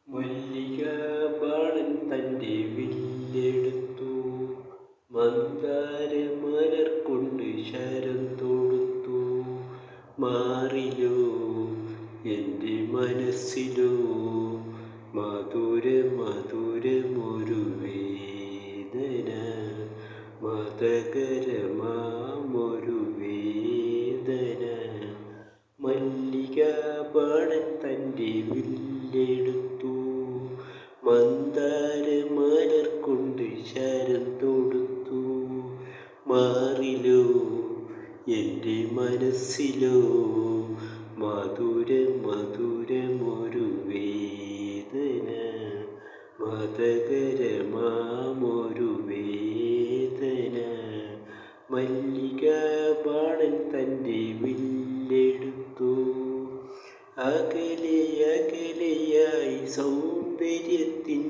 മല്ലികാബാണൻ തൻ്റെ വില്ലെടുത്തു, മന്ദാരമലർ കൊണ്ട് ശരം തൊടുത്തു. മാറിലോ എൻ്റെ മനസ്സിലോ മധുര മധുരമൊരു വേദന, മതകരമാമൊരു വേദന. മല്ലികാബാണൻ തൻ്റെ വില്ലെടുത്തു, മന്ദാരമലർ കൊണ്ട് ശരം തൊടുത്തു. മാറിലോ എൻ്റെ മനസ്സിലോ മധുര മധുരമൊരു വേദന, മതകരമാമൊരു വേദന. മല്ലികാബാണൻ തൻ്റെ വില്ലെടുത്തു, അകലെ അകലെയായി സൗന്ദര്യത്തിൻ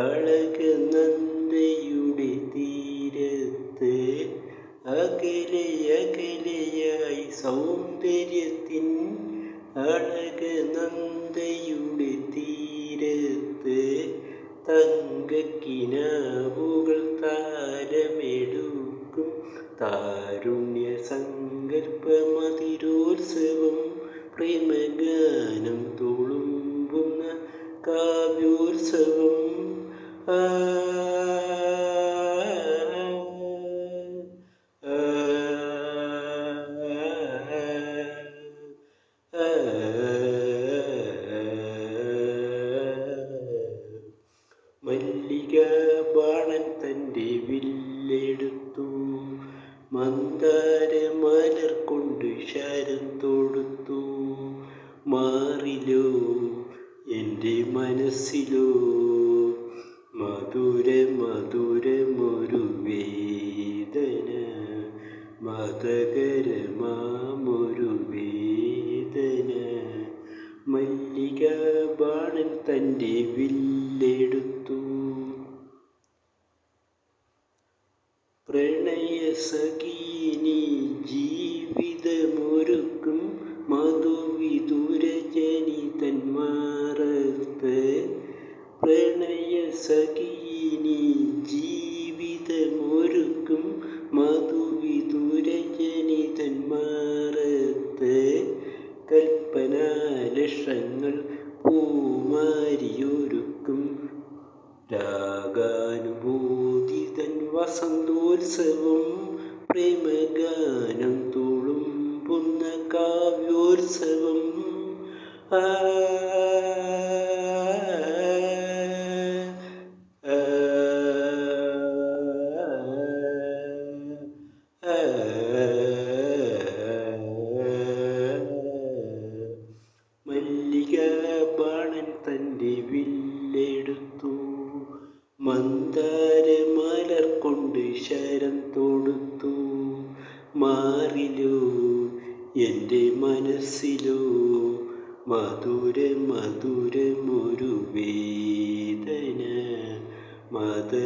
അളകനന്ദയുടെ തീരത്ത്. അകലെ അകലെയായി സൗന്ദര്യത്തിൻ അളകനന്ദയുടെ തീരത്ത്. തങ്കക്കിനാവുകൾ താരമെടുക്കും താരുണ്യ സങ്കല്പമതിരോത്സവം. പ്രേമഗാനം തുളുമ്പുന്ന കാവ്യോത്സവം. ആ മല്ലികാബാണൻ തൻ്റെ വില്ലെടുത്തു, മന്ദാരമലർ കൊണ്ട് ശരം തൊടുത്തു. മാറിലോ എൻ്റെ മനസ്സിലോ മധുര മധുരമൊരു വേദന, മതകരമാമൊരു വേദന. മല്ലികാബാണൻ തൻ്റെ വില്ലെടുത്തു, പ്രണയസഖീനി ജീവിതമൊരുക്കും മധുവിധുരജനി തന്മാറത്ത്. പ്രണയസഖീനി ജീവിതമൊരുക്കും മധുവിധുരജനി തന്മാറത്ത്. കൽപ്പനാലക്ഷങ്ങൾ പൂമാരിയൊരുക്കും രാഗാനുഭൂതി തൻ വസന്തോത്സവം. പ്രേമഗാനം തുളുമ്പുന്ന കാവ്യോത്സവം. ആ മല്ലികാബാണൻ തൻ്റെ വില്ലെടുത്തു, മന്ദാരമലർ കൊണ്ട് ശരം തൊടുത്തു. മാറിലോ എൻ്റെ മനസ്സിലോ മധുര മധുരമൊരു വേദന, മതകരമാമൊരു